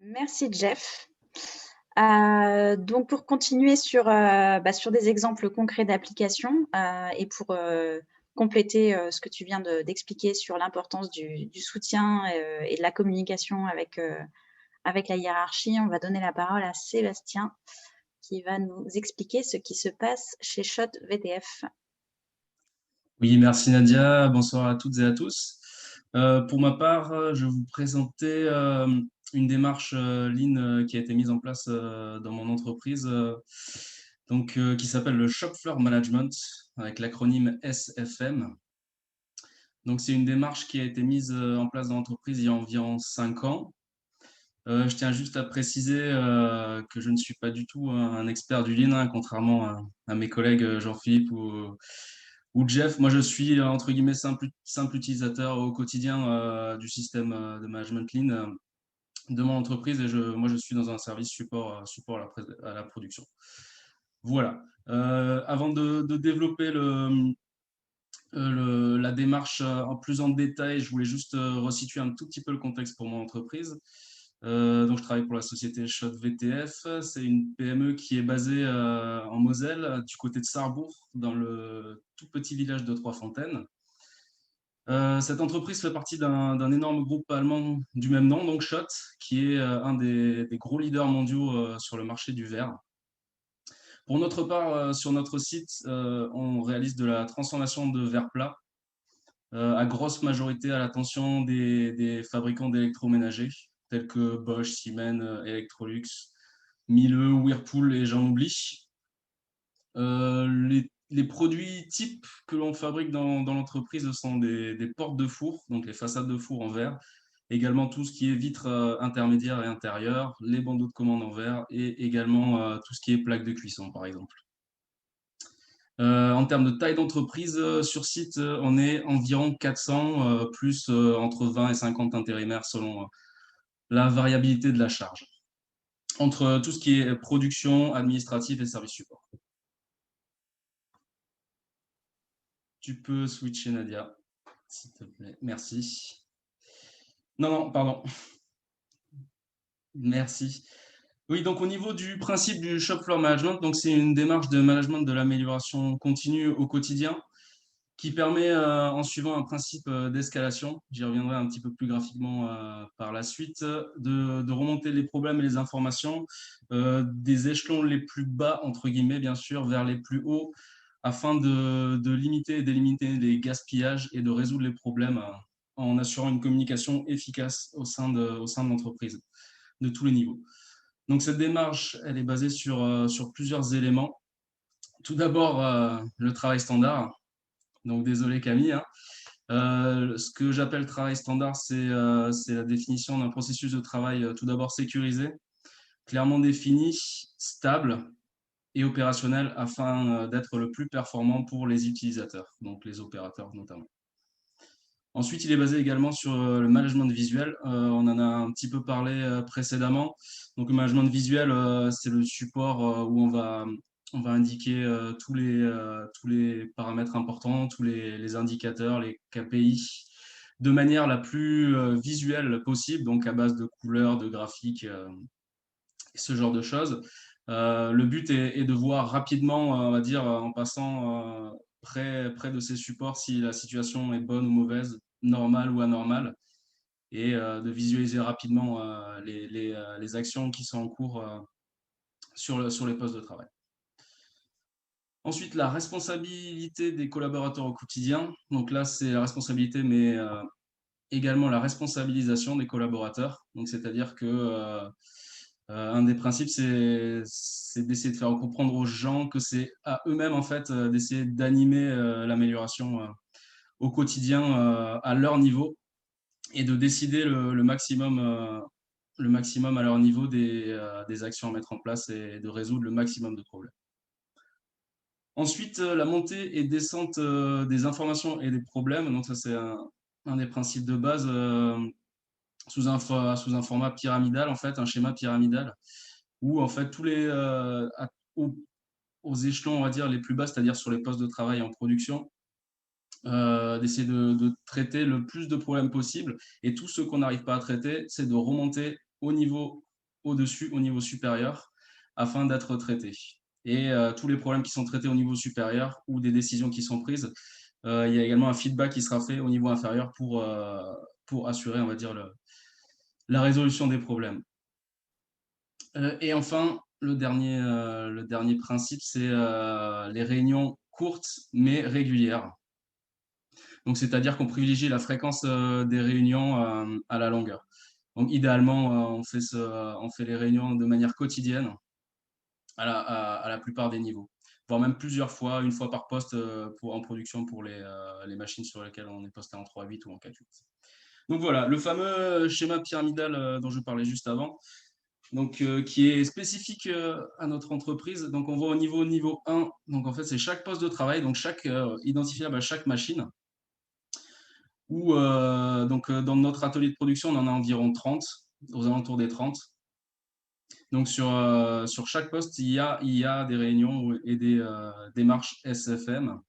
Merci Jeff. Donc pour continuer sur des exemples concrets d'application et pour compléter ce que tu viens d'expliquer sur l'importance du soutien et de la communication avec la hiérarchie, on va donner la parole à Sébastien qui va nous expliquer ce qui se passe chez Shot VTF. Oui, merci Nadia. Bonsoir à toutes et à tous. Pour ma part, je vais vous présenter une démarche Lean qui a été mise en place dans mon entreprise, qui s'appelle le Shop Floor Management avec l'acronyme SFM. Donc, c'est une démarche qui a été mise en place dans l'entreprise il y a environ 5 ans. Je tiens juste à préciser que je ne suis pas du tout un expert du Lean, hein, contrairement à mes collègues Jean-Philippe ou Jeff. Moi, je suis entre guillemets simple utilisateur au quotidien du système de management Lean de mon entreprise et moi, je suis dans un service support à la production. Voilà. Avant de développer la démarche en plus en détail, je voulais juste resituer un tout petit peu le contexte pour mon entreprise. Donc, je travaille pour la société Shot VTF. C'est une PME qui est basée en Moselle, du côté de Sarrebourg, dans le tout petit village de Trois-Fontaines. Cette entreprise fait partie d'un énorme groupe allemand du même nom, donc Schott, qui est un des gros leaders mondiaux sur le marché du verre. Pour notre part, sur notre site, on réalise de la transformation de verre plat, à grosse majorité à l'attention des fabricants d'électroménagers, tels que Bosch, Siemens, Electrolux, Miele, Whirlpool et j'en oublie. Les produits types que l'on fabrique dans l'entreprise sont des portes de four, donc les façades de four en verre, également tout ce qui est vitres intermédiaires et intérieures, les bandeaux de commande en verre et également tout ce qui est plaques de cuisson, par exemple. En termes de taille d'entreprise, sur site, on est environ 400, plus entre 20 et 50 intérimaires selon la variabilité de la charge, entre tout ce qui est production, administrative et service support. Tu peux switcher, Nadia, s'il te plaît. Merci. Non, pardon. Merci. Oui, donc au niveau du principe du shop floor management, donc c'est une démarche de management de l'amélioration continue au quotidien qui permet, en suivant un principe d'escalation, j'y reviendrai un petit peu plus graphiquement par la suite, de remonter les problèmes et les informations des échelons les plus bas, entre guillemets, bien sûr, vers les plus hauts, afin de limiter et d'éliminer les gaspillages et de résoudre les problèmes en assurant une communication efficace au sein de l'entreprise, de tous les niveaux. Donc, cette démarche, elle est basée sur plusieurs éléments. Tout d'abord, le travail standard. Donc, désolé Camille, hein. Ce que j'appelle travail standard, c'est la définition d'un processus de travail tout d'abord sécurisé, clairement défini, stable et opérationnel afin d'être le plus performant pour les utilisateurs, donc les opérateurs notamment. Ensuite, il est basé également sur le management visuel. On en a un petit peu parlé précédemment. Donc, le management visuel, c'est le support où on va indiquer tous les paramètres importants, tous les indicateurs, les KPI, de manière la plus visuelle possible, donc à base de couleurs, de graphiques, ce genre de choses. Le but est de voir rapidement, on va dire, en passant près de ces supports, si la situation est bonne ou mauvaise, normale ou anormale, et de visualiser rapidement les actions qui sont en cours sur les postes de travail. Ensuite, la responsabilité des collaborateurs au quotidien. Donc là, c'est la responsabilité, mais également la responsabilisation des collaborateurs. Donc, c'est-à-dire que un des principes, c'est d'essayer de faire comprendre aux gens que c'est à eux-mêmes, en fait, d'essayer d'animer l'amélioration au quotidien à leur niveau et de décider le maximum à leur niveau des actions à mettre en place et de résoudre le maximum de problèmes. Ensuite, la montée et descente des informations et des problèmes. Donc ça, c'est un des principes de base sous un format pyramidal, en fait, un schéma pyramidal, où en fait aux, aux échelons, on va dire, les plus bas, c'est-à-dire sur les postes de travail en production, d'essayer de traiter le plus de problèmes possible. Et tout ce qu'on n'arrive pas à traiter, c'est de remonter au niveau au-dessus, au niveau supérieur, afin d'être traités. Et tous les problèmes qui sont traités au niveau supérieur ou des décisions qui sont prises, il y a également un feedback qui sera fait au niveau inférieur pour assurer, on va dire, la résolution des problèmes. Et enfin, le dernier principe, c'est les réunions courtes mais régulières. Donc, c'est-à-dire qu'on privilégie la fréquence des réunions à la longueur. Donc, idéalement, on fait les réunions de manière quotidienne à la plupart des niveaux, voire même plusieurs fois, une fois par poste en production pour les machines sur lesquelles on est posté en 3.8 ou en 4.8. Donc voilà, le fameux schéma pyramidal dont je parlais juste avant, donc, qui est spécifique à notre entreprise. Donc, on voit au niveau 1, donc en fait, c'est chaque poste de travail, donc chaque identifiable à chaque machine. Où, dans notre atelier de production, on en a environ 30, aux alentours des 30. Donc, sur chaque poste, il y a des réunions et des démarches SFM.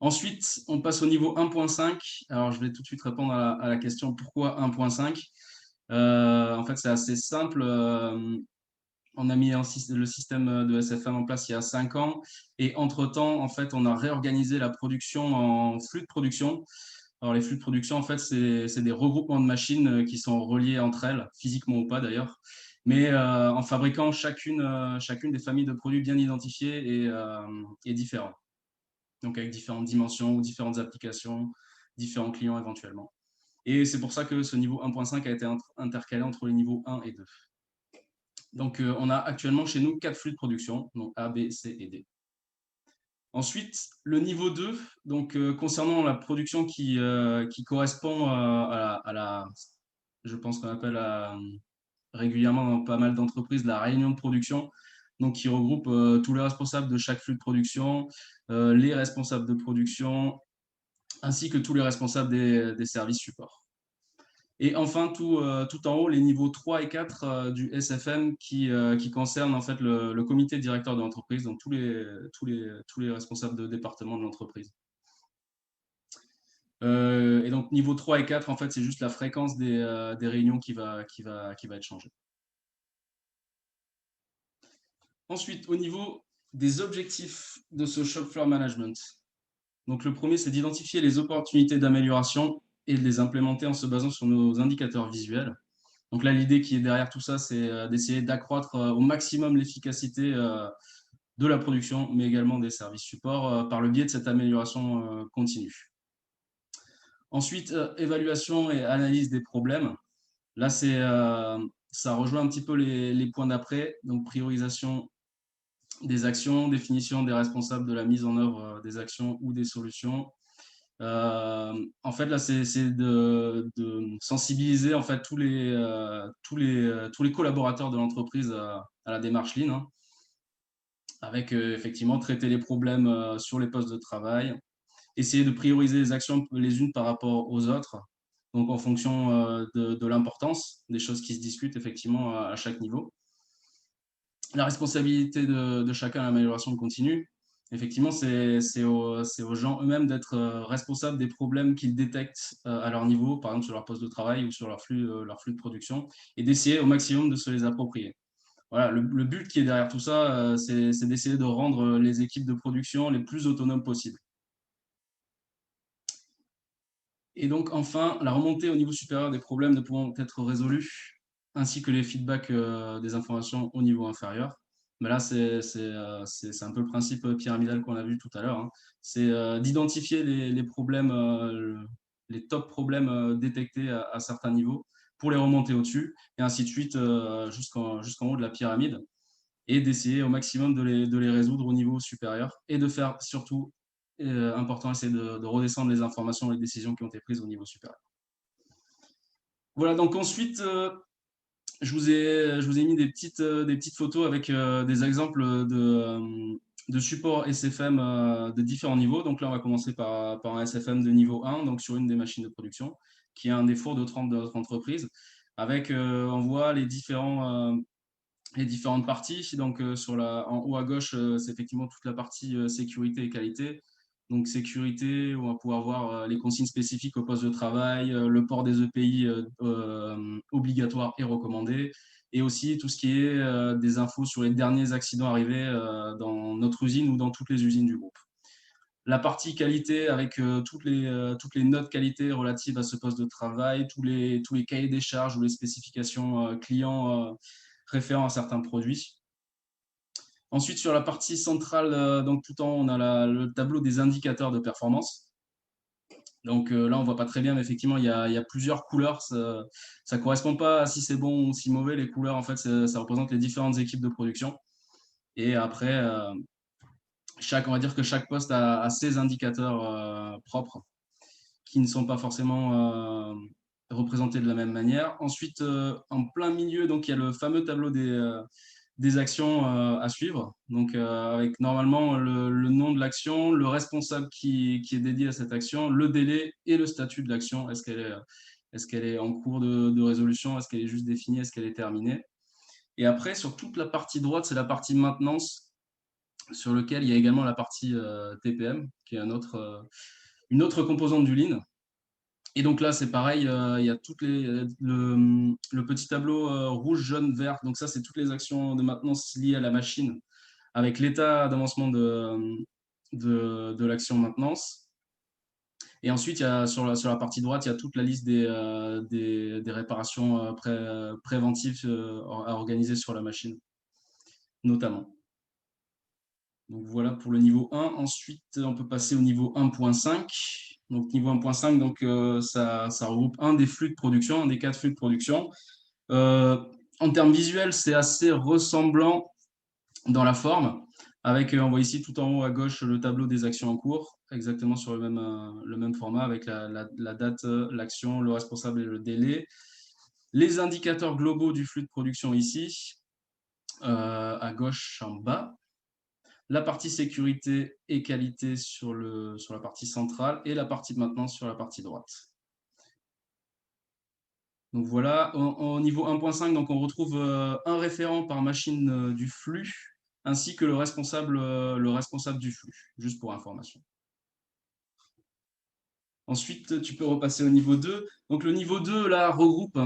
Ensuite, on passe au niveau 1.5. Alors, je vais tout de suite répondre à la question pourquoi 1.5. En fait, c'est assez simple. On a mis le système de SFM en place il y a 5 ans. Et entre-temps, en fait, on a réorganisé la production en flux de production. Alors, les flux de production, en fait, c'est des regroupements de machines qui sont reliés entre elles, physiquement ou pas d'ailleurs, mais en fabriquant chacune des familles de produits bien identifiées et différents. Donc, avec différentes dimensions ou différentes applications, différents clients éventuellement. Et c'est pour ça que ce niveau 1.5 a été intercalé entre les niveaux 1 et 2. Donc, on a actuellement chez nous 4 flux de production, donc A, B, C et D. Ensuite, le niveau 2, donc concernant la production qui correspond je pense qu'on appelle régulièrement dans pas mal d'entreprises la réunion de production, donc qui regroupe tous les responsables de chaque flux de production, les responsables de production, ainsi que tous les responsables des services support. Et enfin, tout en haut, les niveaux 3 et 4 du SFM qui concernent en fait le comité directeur de l'entreprise, donc tous les responsables de département de l'entreprise. Et donc, niveau 3 et 4, en fait, c'est juste la fréquence des réunions qui va être changée. Ensuite, au niveau des objectifs de ce shop floor management. Donc, le premier, c'est d'identifier les opportunités d'amélioration et de les implémenter en se basant sur nos indicateurs visuels. Donc là, l'idée qui est derrière tout ça, c'est d'essayer d'accroître au maximum l'efficacité de la production, mais également des services supports par le biais de cette amélioration continue. Ensuite, évaluation et analyse des problèmes. Là, ça rejoint un petit peu les points d'après. Donc, priorisation des actions, définition des responsables de la mise en œuvre des actions ou des solutions. En fait, là, c'est de sensibiliser en fait tous les collaborateurs de l'entreprise à la démarche Lean, hein, avec effectivement traiter les problèmes sur les postes de travail, essayer de prioriser les actions les unes par rapport aux autres, donc en fonction de l'importance des choses qui se discutent effectivement à chaque niveau. La responsabilité de chacun à l'amélioration continue. Effectivement, c'est aux gens eux-mêmes d'être responsables des problèmes qu'ils détectent à leur niveau, par exemple sur leur poste de travail ou sur leur flux de production, et d'essayer au maximum de se les approprier. Voilà, le but qui est derrière tout ça, c'est d'essayer de rendre les équipes de production les plus autonomes possibles. Et donc, enfin, la remontée au niveau supérieur des problèmes ne pouvant être résolus, ainsi que les feedbacks des informations au niveau inférieur. Mais là, c'est un peu le principe pyramidal qu'on a vu tout à l'heure, hein. C'est d'identifier les problèmes, les top problèmes détectés à certains niveaux pour les remonter au-dessus, et ainsi de suite jusqu'en haut de la pyramide, et d'essayer au maximum de les résoudre au niveau supérieur, et de faire surtout, important, essayer de redescendre les informations et les décisions qui ont été prises au niveau supérieur. Voilà, donc ensuite, je vous ai mis des petites photos avec des exemples de support SFM de différents niveaux. Donc là, on va commencer par un SFM de niveau 1, donc sur une des machines de production, qui est un des fours de 30 de notre entreprise, avec, on voit les différentes parties. Donc en haut à gauche, c'est effectivement toute la partie sécurité et qualité. Donc, sécurité, on va pouvoir voir les consignes spécifiques au poste de travail, le port des EPI obligatoires et recommandés, et aussi tout ce qui est des infos sur les derniers accidents arrivés dans notre usine ou dans toutes les usines du groupe. La partie qualité avec toutes les notes qualité relatives à ce poste de travail, tous les cahiers des charges ou les spécifications clients référents à certains produits. Ensuite, sur la partie centrale, donc tout en haut, on a le tableau des indicateurs de performance. Donc là, on ne voit pas très bien, mais effectivement, il y a plusieurs couleurs. Ça ne correspond pas à si c'est bon ou si mauvais. Les couleurs, en fait, ça représente les différentes équipes de production. Et après, on va dire que chaque poste a ses indicateurs propres qui ne sont pas forcément représentés de la même manière. Ensuite, en plein milieu, donc, il y a le fameux tableau des actions à suivre. Donc, avec normalement le nom de l'action, le responsable qui est dédié à cette action, le délai et le statut de l'action. Est-ce qu'elle est en cours de résolution? Est-ce qu'elle est juste définie? Est-ce qu'elle est terminée? Et après, sur toute la partie droite, c'est la partie maintenance, sur lequel il y a également la partie TPM, qui est une autre composante du Lean. Et donc là, c'est pareil, il y a le petit tableau rouge, jaune, vert. Donc ça, c'est toutes les actions de maintenance liées à la machine avec l'état d'avancement de l'action maintenance. Et ensuite, sur la partie droite, il y a toute la liste des réparations préventives à organiser sur la machine, notamment. Donc voilà pour le niveau 1. Ensuite, on peut passer au niveau 1.5. Donc niveau 1.5, donc, ça regroupe un des flux de production, un des 4 flux de production. En termes visuels, c'est assez ressemblant dans la forme, avec, on voit ici tout en haut à gauche le tableau des actions en cours, exactement sur le même format, avec la date, l'action, le responsable et le délai. Les indicateurs globaux du flux de production ici, à gauche en bas. La partie sécurité et qualité sur la partie centrale et la partie de maintenance sur la partie droite. Donc voilà, au niveau 1.5, donc on retrouve un référent par machine du flux, ainsi que le responsable du flux, juste pour information. Ensuite, tu peux repasser au niveau 2. Donc le niveau 2, là, regroupe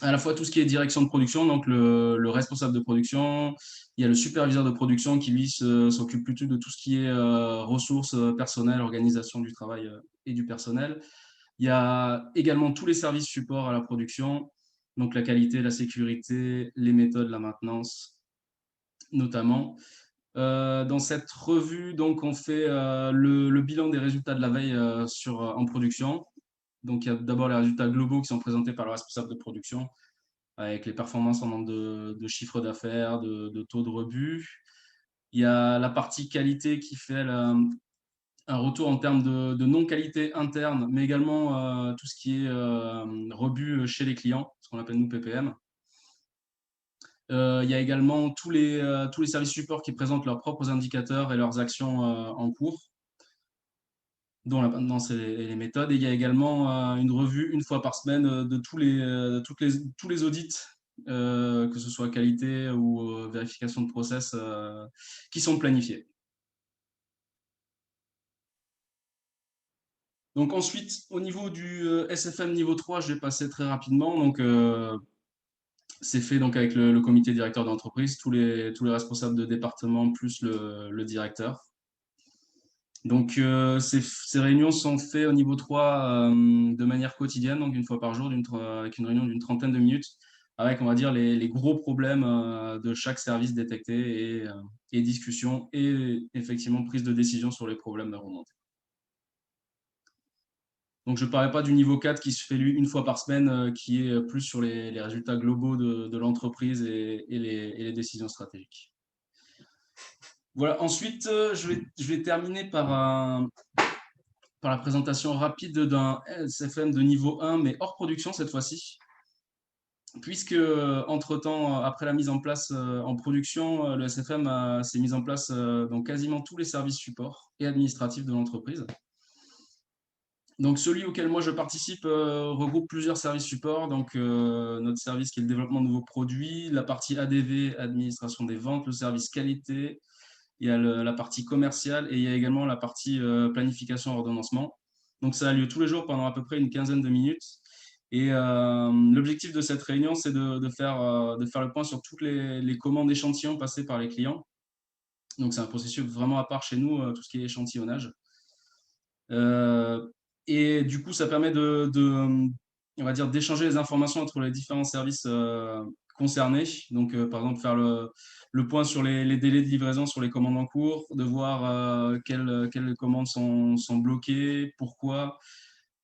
à la fois tout ce qui est direction de production, donc le responsable de production, il y a le superviseur de production qui, lui, s'occupe plutôt de tout ce qui est ressources personnelles, organisation du travail et du personnel. Il y a également tous les services supports à la production, donc la qualité, la sécurité, les méthodes, la maintenance, notamment. Dans cette revue, donc, on fait le bilan des résultats de la veille en production. Donc, il y a d'abord les résultats globaux qui sont présentés par le responsable de production, avec les performances en nombre de chiffres d'affaires, de taux de rebut. Il y a la partie qualité qui fait un retour en termes de non-qualité interne, mais également tout ce qui est rebut chez les clients, ce qu'on appelle nous PPM. Il y a également tous les services supports qui présentent leurs propres indicateurs et leurs actions en cours, dont la maintenance et les méthodes. Et il y a également une revue une fois par semaine de tous les audits, que ce soit qualité ou vérification de process, qui sont planifiés. Donc ensuite, au niveau du SFM niveau 3, je vais passer très rapidement. Donc, c'est fait donc avec le comité directeur d'entreprise, tous les responsables de département plus le directeur. Donc, ces réunions sont faites au niveau 3 de manière quotidienne, donc une fois par jour, avec une réunion d'une trentaine de minutes, avec, on va dire, les gros problèmes de chaque service détecté et discussion et effectivement prise de décision sur les problèmes à remonter. Donc, je ne parlerai pas du niveau 4 qui se fait lui une fois par semaine, qui est plus sur les résultats globaux de l'entreprise et les décisions stratégiques. Voilà, ensuite, je vais terminer par la présentation rapide d'un SFM de niveau 1, mais hors production cette fois-ci. Puisque, entre-temps, après la mise en place en production, le SFM s'est mis en place dans quasiment tous les services supports et administratifs de l'entreprise. Donc, celui auquel moi je participe regroupe plusieurs services supports. Donc, notre service qui est le développement de nouveaux produits, la partie ADV, administration des ventes, le service qualité, il y a la partie commerciale et il y a également la partie planification et ordonnancement. Donc, ça a lieu tous les jours pendant à peu près une quinzaine de minutes. Et l'objectif de cette réunion, c'est de faire le point sur toutes les commandes échantillons passées par les clients. Donc, c'est un processus vraiment à part chez nous, tout ce qui est échantillonnage. Et du coup, ça permet on va dire, d'échanger les informations entre les différents services concernés. Donc, par exemple, faire le point sur les délais de livraison sur les commandes en cours, de voir quelles commandes sont bloquées, pourquoi.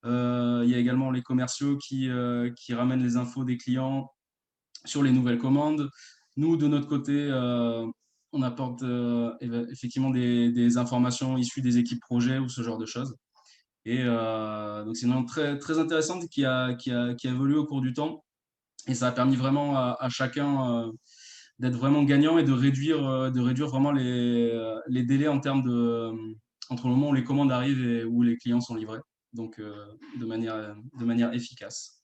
Il y a également les commerciaux qui ramènent les infos des clients sur les nouvelles commandes. Nous, de notre côté, on apporte effectivement des informations issues des équipes projets ou ce genre de choses. Et donc, c'est une langue très, très intéressante qui a évolué au cours du temps. Et ça a permis vraiment à chacun d'être vraiment gagnant et de réduire vraiment les délais en termes entre le moment où les commandes arrivent et où les clients sont livrés. Donc, de manière efficace.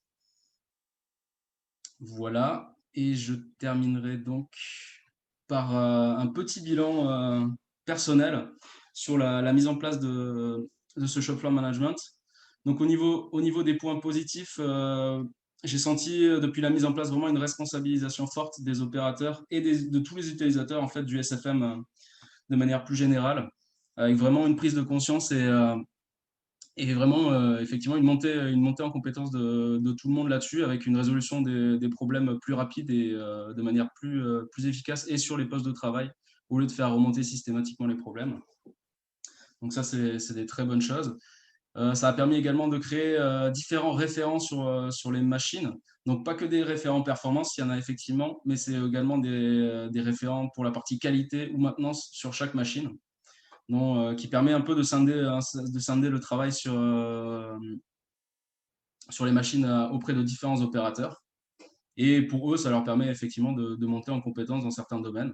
Voilà. Et je terminerai donc par un petit bilan personnel sur la mise en place de ce shop floor management. Donc, au niveau des points positifs, j'ai senti depuis la mise en place vraiment une responsabilisation forte des opérateurs et de tous les utilisateurs en fait, du SFM de manière plus générale, avec vraiment une prise de conscience et vraiment effectivement une montée en compétence de tout le monde là-dessus, avec une résolution des problèmes plus rapide et de manière plus efficace et sur les postes de travail, au lieu de faire remonter systématiquement les problèmes. Donc ça, c'est des très bonnes choses. Ça a permis également de créer différents référents sur les machines. Donc, pas que des référents performance, il y en a effectivement, mais c'est également des référents pour la partie qualité ou maintenance sur chaque machine, donc, qui permet un peu de scinder le travail sur les machines auprès de différents opérateurs. Et pour eux, ça leur permet effectivement de monter en compétence dans certains domaines.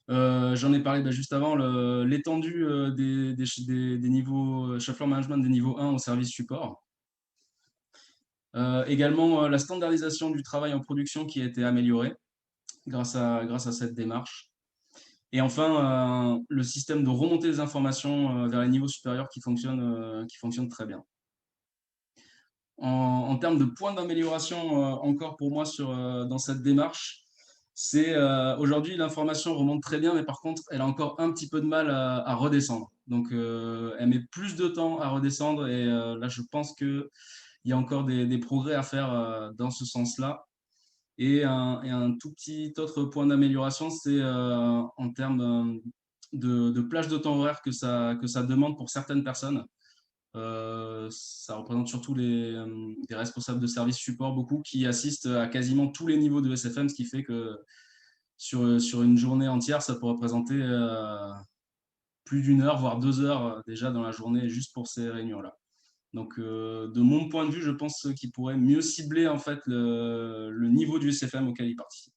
J'en ai parlé juste avant, l'étendue des niveaux shop floor management des niveaux 1 au service support. Également, la standardisation du travail en production qui a été améliorée grâce à cette démarche. Et enfin, le système de remontée des informations vers les niveaux supérieurs qui fonctionne très bien. En termes de points d'amélioration, encore pour moi dans cette démarche, c'est aujourd'hui l'information remonte très bien, mais par contre, elle a encore un petit peu de mal à redescendre. Donc, elle met plus de temps à redescendre et là, je pense qu'il y a encore des progrès à faire dans ce sens-là. Et un tout petit autre point d'amélioration, c'est en termes de plage de temps horaire que ça demande pour certaines personnes. Ça représente surtout des responsables de service support, beaucoup qui assistent à quasiment tous les niveaux de SFM, ce qui fait que sur une journée entière, ça peut représenter plus d'une heure, voire 2 heures déjà dans la journée, juste pour ces réunions-là. Donc, de mon point de vue, je pense qu'il pourrait mieux cibler en fait le niveau du SFM auquel il participe.